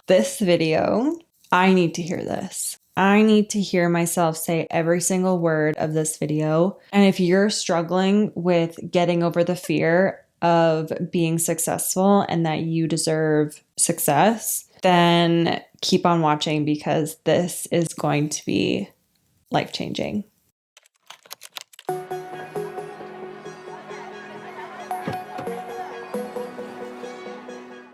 This video, I need to hear this. I need to hear myself say every single word of this video. And if you're struggling with getting over the fear of being successful and that you deserve success, then keep on watching because this is going to be life-changing.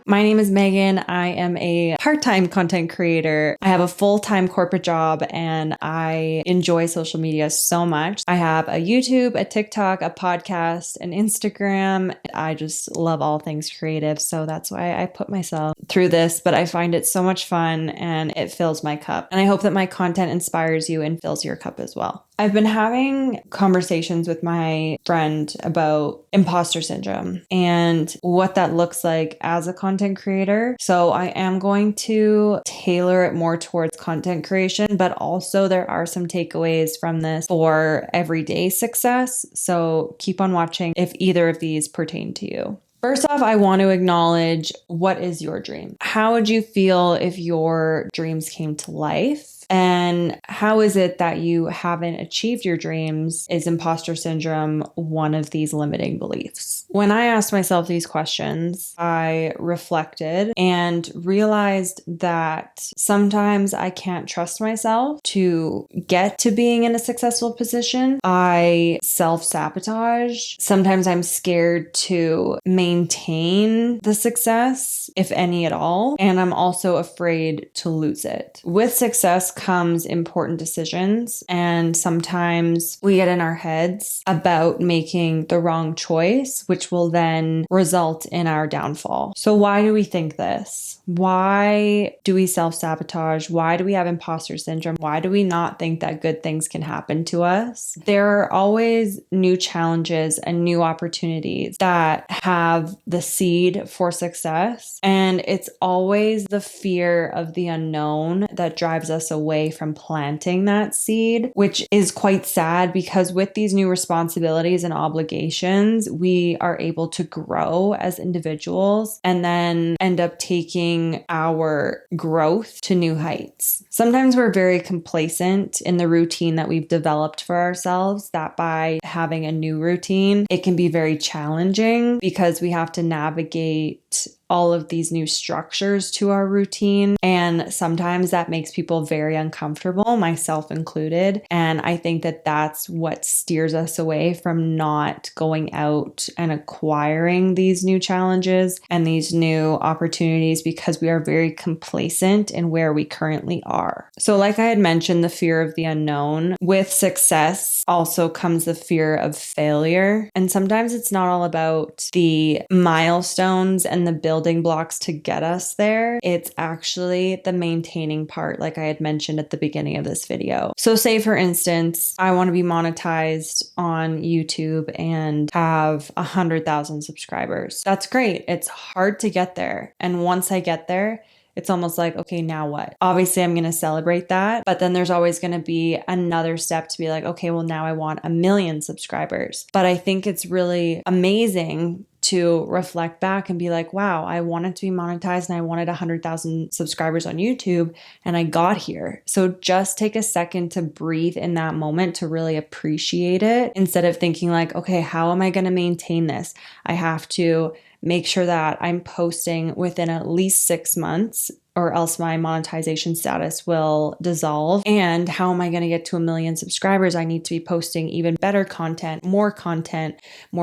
My name is Megan. I am a part-time content creator. I have a full-time corporate job and I enjoy social media so much. I have a YouTube, a TikTok, a podcast, an Instagram. I just love all things creative. So that's why I put myself through this, but I find it so much fun and it fills my cup. And I hope that my content inspires you and fills your cup as well. I've been having conversations with my friend about imposter syndrome and what that looks like as a content creator. So I am going to tailor it more towards content creation, but also there are some takeaways from this for everyday success. So keep on watching if either of these pertain to you. First off, I want to acknowledge, what is your dream? How would you feel if your dreams came to life? And how is it that you haven't achieved your dreams? Is imposter syndrome one of these limiting beliefs? When I asked myself these questions, I reflected and realized that sometimes I can't trust myself to get to being in a successful position. I self-sabotage. Sometimes I'm scared to maintain the success, if any at all. And I'm also afraid to lose it. With success comes important decisions, and sometimes we get in our heads about making the wrong choice, which will then result in our downfall. So why do we think this? Why do we self-sabotage? Why do we have imposter syndrome? Why do we not think that good things can happen to us? There are always new challenges and new opportunities that have the seed for success, and it's always the fear of the unknown that drives us away from planting that seed, which is quite sad because with these new responsibilities and obligations, we are able to grow as individuals and then end up taking our growth to new heights. Sometimes we're very complacent in the routine that we've developed for ourselves, that by having a new routine, it can be very challenging because we have to navigate all of these new structures to our routine. And sometimes that makes people very uncomfortable, myself included. And I think that that's what steers us away from not going out and acquiring these new challenges and these new opportunities because we are very complacent in where we currently are. So like I had mentioned, the fear of the unknown. With success also comes the fear of failure. And sometimes it's not all about the milestones and the building blocks to get us there. It's actually the maintaining part, like I had mentioned at the beginning of this video. So say for instance, I want to be monetized on YouTube and have 100,000 subscribers. That's great. It's hard to get there. And once I get there, it's almost like, okay, now what? Obviously, I'm going to celebrate that, but then there's always going to be another step to be like, okay, well, now I want 1 million subscribers. But I think it's really amazing to reflect back and be like, wow, I wanted to be monetized and I wanted 100,000 subscribers on YouTube and I got here. So just take a second to breathe in that moment to really appreciate it instead of thinking like, okay, how am I going to maintain this? I have to make sure that I'm posting within at least 6 months or else my monetization status will dissolve. And how am I going to get to 1 million subscribers? I need to be posting even better content, more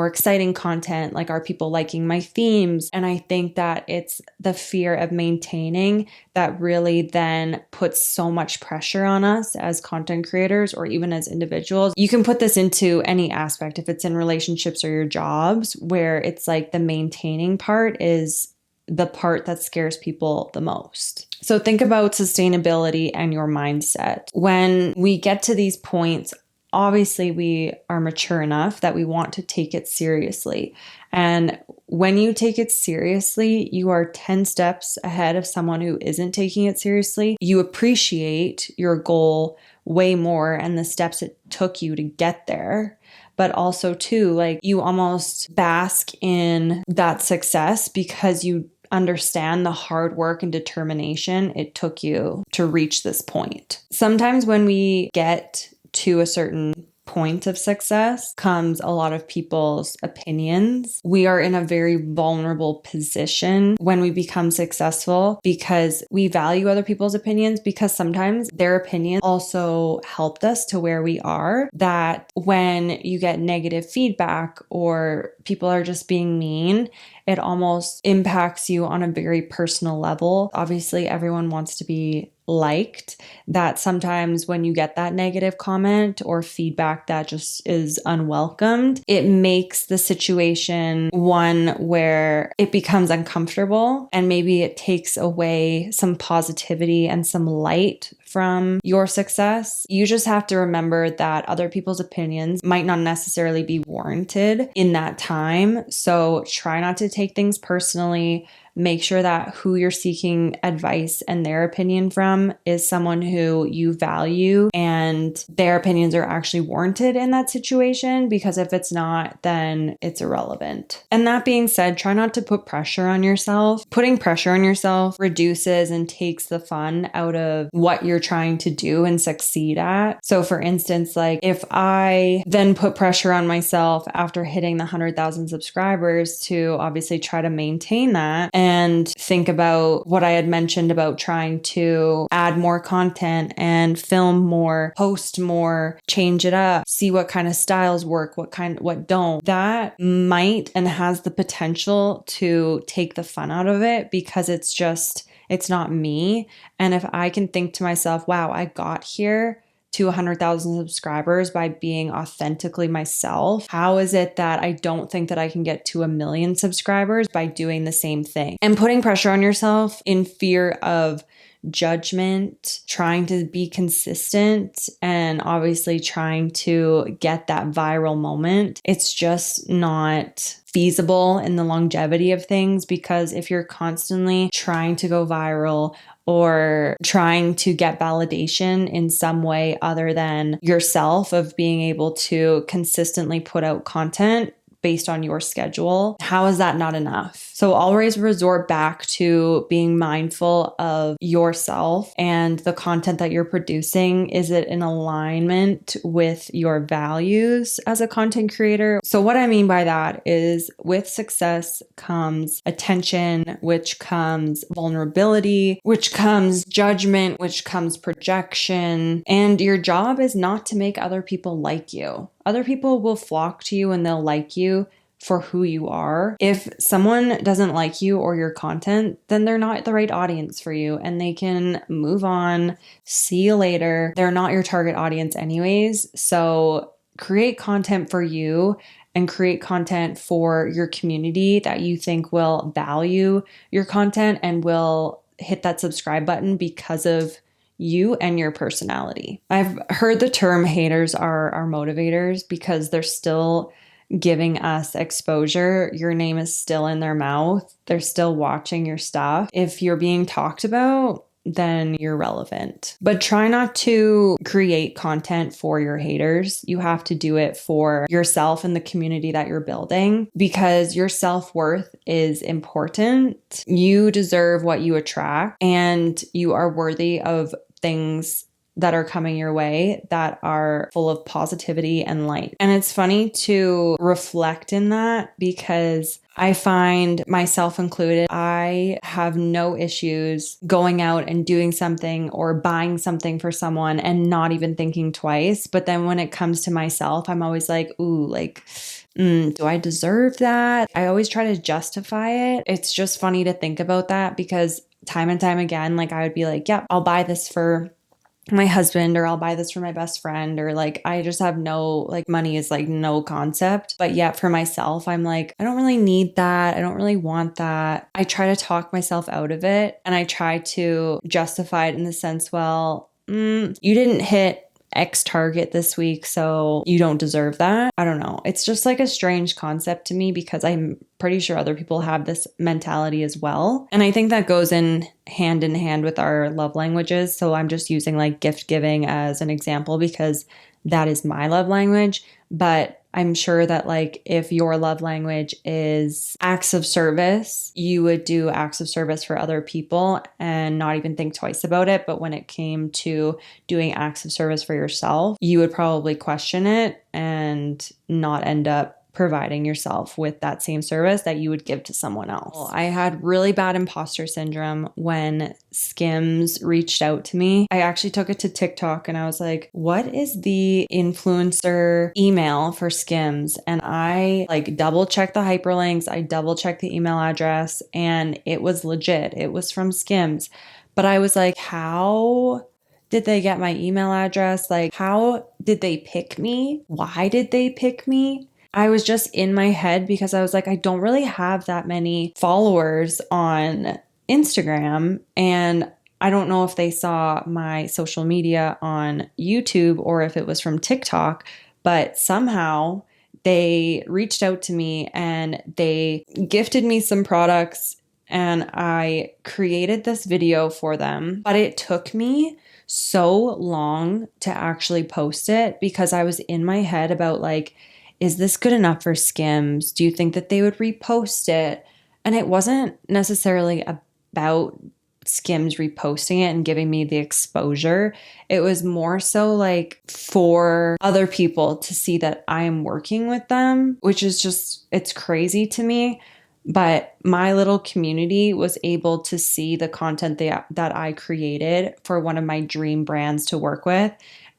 exciting content. Like, are people liking my themes? And I think that it's the fear of maintaining that really then puts so much pressure on us as content creators or even as individuals. You can put this into any aspect, if it's in relationships or your jobs, where it's like the maintaining part is the part that scares people the most. So think about sustainability and your mindset. When we get to these points, obviously we are mature enough that we want to take it seriously. And when you take it seriously, you are 10 steps ahead of someone who isn't taking it seriously. You appreciate your goal way more and the steps it took you to get there. But also too, like, you almost bask in that success because you understand the hard work and determination it took you to reach this point. Sometimes when we get to a certain point of success comes a lot of people's opinions. We are in a very vulnerable position when we become successful because we value other people's opinions, because sometimes their opinions also helped us to where we are. That when you get negative feedback or people are just being mean, it almost impacts you on a very personal level. Obviously, everyone wants to be liked, that sometimes when you get that negative comment or feedback that just is unwelcomed, it makes the situation one where it becomes uncomfortable, and maybe it takes away some positivity and some light from your success. You just have to remember that other people's opinions might not necessarily be warranted in that time. So try not to take things personally. Make sure that who you're seeking advice and their opinion from is someone who you value and their opinions are actually warranted in that situation, because if it's not, then it's irrelevant. And that being said, try not to put pressure on yourself. Putting pressure on yourself reduces and takes the fun out of what you're trying to do and succeed at. So for instance, like if I then put pressure on myself after hitting the 100,000 subscribers to obviously try to maintain that, and think about what I had mentioned about trying to add more content and film more, post more, change it up, see what kind of styles work, what don't. That might and has the potential to take the fun out of it, because it's not me. And if I can think to myself, wow, I got here to 100,000 subscribers by being authentically myself, how is it that I don't think that I can get to 1 million subscribers by doing the same thing? And putting pressure on yourself in fear of judgment, trying to be consistent, and obviously trying to get that viral moment, it's just not feasible in the longevity of things. Because if you're constantly trying to go viral or trying to get validation in some way other than yourself of being able to consistently put out content based on your schedule, how is that not enough? So always resort back to being mindful of yourself and the content that you're producing. Is it in alignment with your values as a content creator? So what I mean by that is, with success comes attention, which comes vulnerability, which comes judgment, which comes projection. And your job is not to make other people like you. Other people will flock to you and they'll like you for who you are. If someone doesn't like you or your content, then they're not the right audience for you and they can move on. See you later. They're not your target audience anyways. So create content for you and create content for your community that you think will value your content and will hit that subscribe button because of you and your personality. I've heard the term haters are motivators, because they're still giving us exposure. Your name is still in their mouth. They're still watching your stuff. If you're being talked about, then you're relevant. But try not to create content for your haters. You have to do it for yourself and the community that you're building, because your self-worth is important. You deserve what you attract, and you are worthy of things that are coming your way that are full of positivity and light. And it's funny to reflect in that, because I find myself included, I have no issues going out and doing something or buying something for someone and not even thinking twice. But then when it comes to myself, I'm always like, ooh, like, do I deserve that? I always try to justify it. It's just funny to think about that, because time and time again, like I would be like, yep, I'll buy this for my husband, or I'll buy this for my best friend, or like I just have no, like money is like no concept. But yet for myself, I'm like, I don't really need that. I don't really want that. I try to talk myself out of it, and I try to justify it in the sense, well, you didn't hit X target this week, so you don't deserve that. I don't know. It's just like a strange concept to me, because I'm pretty sure other people have this mentality as well. And I think that goes in hand with our love languages. So I'm just using like gift giving as an example, because that is my love language. But I'm sure that like if your love language is acts of service, you would do acts of service for other people and not even think twice about it. But when it came to doing acts of service for yourself, you would probably question it and not end up providing yourself with that same service that you would give to someone else. Well, I had really bad imposter syndrome when Skims reached out to me. I actually took it to TikTok and I was like, what is the influencer email for Skims? And I like double checked the hyperlinks. I double checked the email address and it was legit. It was from Skims. But I was like, how did they get my email address? Like, how did they pick me? Why did they pick me? I was just in my head because I was like, I don't really have that many followers on Instagram. And I don't know if they saw my social media on YouTube or if it was from TikTok, but somehow they reached out to me and they gifted me some products and I created this video for them. But it took me so long to actually post it because I was in my head about like, is this good enough for Skims? Do you think that they would repost it? And it wasn't necessarily about Skims reposting it and giving me the exposure. It was more so like for other people to see that I am working with them, which is just, it's crazy to me. But my little community was able to see the content that I created for one of my dream brands to work with.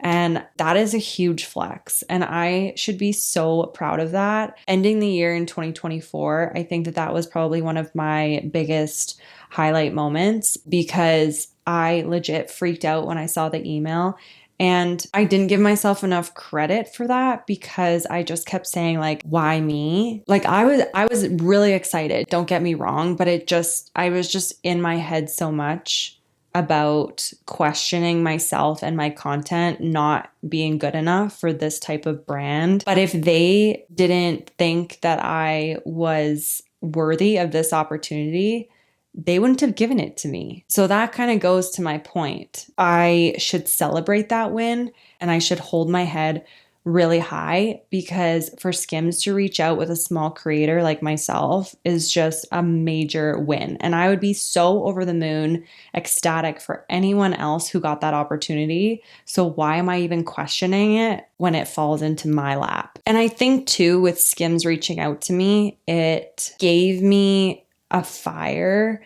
And that is a huge flex. And I should be so proud of that. Ending the year in 2024, I think that that was probably one of my biggest highlight moments because I legit freaked out when I saw the email. And I didn't give myself enough credit for that because I just kept saying like, why me? Like I was really excited, don't get me wrong, but I was just in my head so much about questioning myself and my content not being good enough for this type of brand. But if they didn't think that I was worthy of this opportunity, they wouldn't have given it to me. So that kind of goes to my point. I should celebrate that win and I should hold my head really high because for Skims to reach out with a small creator like myself is just a major win. And I would be so over the moon, ecstatic for anyone else who got that opportunity. So why am I even questioning it when it falls into my lap? And I think too, with Skims reaching out to me, it gave me a fire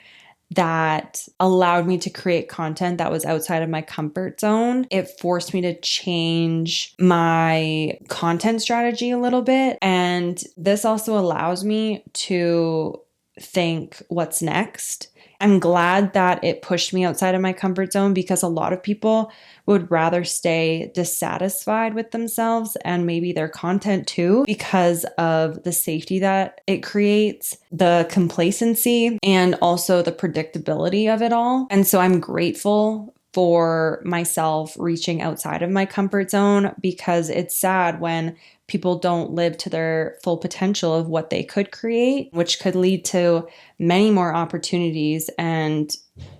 that allowed me to create content that was outside of my comfort zone. It forced me to change my content strategy a little bit. And this also allows me to think what's next. I'm glad that it pushed me outside of my comfort zone because a lot of people would rather stay dissatisfied with themselves and maybe their content too because of the safety that it creates, the complacency, and also the predictability of it all. And so I'm grateful for myself reaching outside of my comfort zone because it's sad when people don't live to their full potential of what they could create, which could lead to many more opportunities and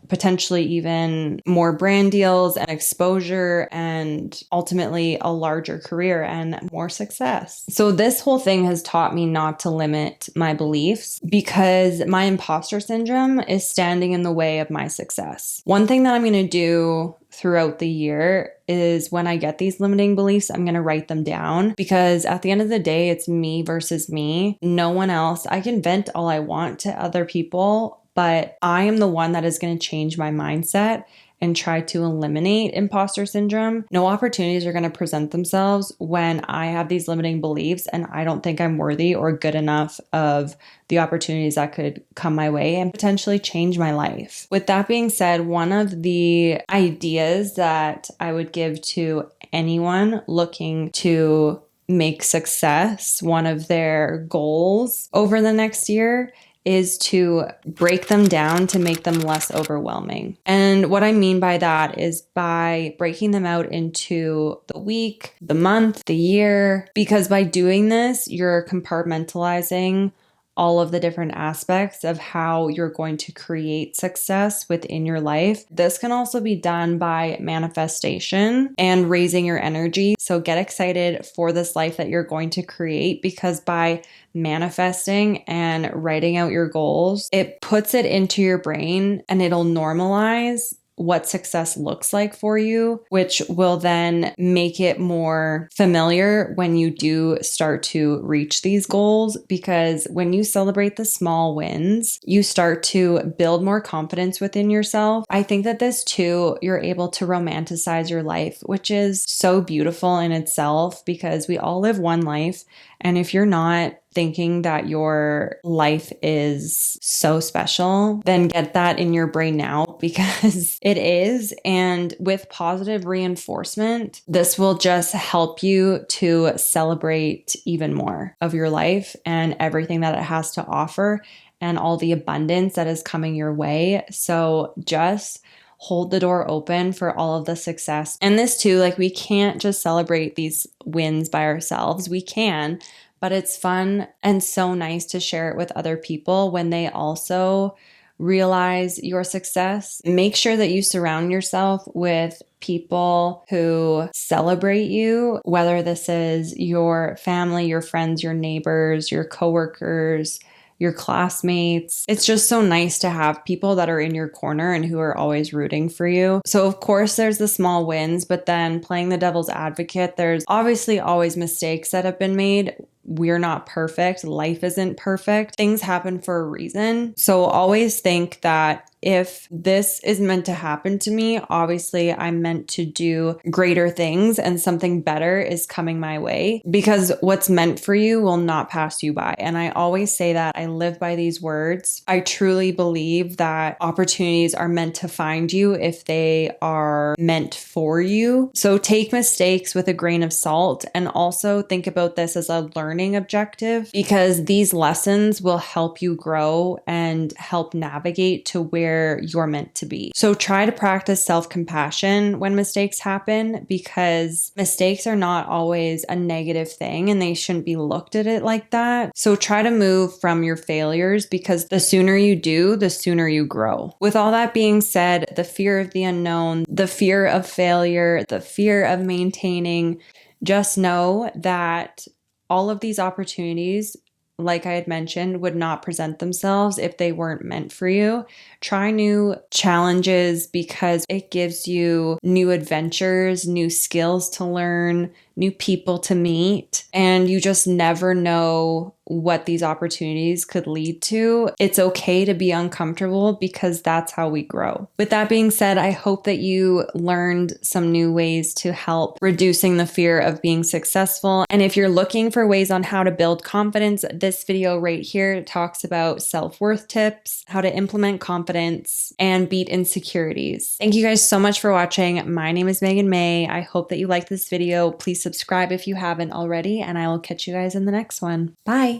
potentially even more brand deals and exposure and ultimately a larger career and more success. So this whole thing has taught me not to limit my beliefs because my imposter syndrome is standing in the way of my success. One thing that I'm going to do throughout the year is when I get these limiting beliefs, I'm going to write them down because at the end of the day, it's me versus me. No one else. I can vent all I want to other people, but I am the one that is going to change my mindset and try to eliminate imposter syndrome. No opportunities are going to present themselves when I have these limiting beliefs and I don't think I'm worthy or good enough of the opportunities that could come my way and potentially change my life. With that being said, one of the ideas that I would give to anyone looking to make success one of their goals over the next year is to break them down to make them less overwhelming. And what I mean by that is by breaking them out into the week, the month, the year, because by doing this, you're compartmentalizing all of the different aspects of how you're going to create success within your life. This can also be done by manifestation and raising your energy. So get excited for this life that you're going to create, because by manifesting and writing out your goals, it puts it into your brain and it'll normalize what success looks like for you, which will then make it more familiar when you do start to reach these goals. Because when you celebrate the small wins, you start to build more confidence within yourself. I think that this too, you're able to romanticize your life, which is so beautiful in itself, because we all live one life. And if you're not thinking that your life is so special, then get that in your brain now, because it is. And with positive reinforcement, this will just help you to celebrate even more of your life and everything that it has to offer and all the abundance that is coming your way. So just hold the door open for all of the success. And this too, like, we can't just celebrate these wins by ourselves. We can, but it's fun and so nice to share it with other people when they also realize your success. Make sure that you surround yourself with people who celebrate you, whether this is your family, your friends, your neighbors, your coworkers, your classmates. It's just so nice to have people that are in your corner and who are always rooting for you. So of course there's the small wins, but then playing the devil's advocate, there's obviously always mistakes that have been made. We're not perfect. Life isn't perfect. Things happen for a reason. So always think that if this is meant to happen to me, obviously I'm meant to do greater things and something better is coming my way, because what's meant for you will not pass you by. And I always say that. I live by these words. I truly believe that opportunities are meant to find you if they are meant for you. So take mistakes with a grain of salt, and also think about this as a learning objective, because these lessons will help you grow and help navigate to where you're meant to be. So try to practice self-compassion when mistakes happen, because mistakes are not always a negative thing and they shouldn't be looked at it like that. So try to move from your failures, because the sooner you do, the sooner you grow. With all that being said, the fear of the unknown, the fear of failure, the fear of maintaining, just know that all of these opportunities, like I had mentioned, would not present themselves if they weren't meant for you. Try new challenges, because it gives you new adventures, new skills to learn, new people to meet, and you just never know what these opportunities could lead to. It's okay to be uncomfortable, because that's how we grow. With that being said, I hope that you learned some new ways to help reducing the fear of being successful. And if you're looking for ways on how to build confidence, this video right here talks about self-worth tips, how to implement confidence, and beat insecurities. Thank you guys so much for watching. My name is Megan May. I hope that you liked this video. Please subscribe if you haven't already, and I will catch you guys in the next one. Bye.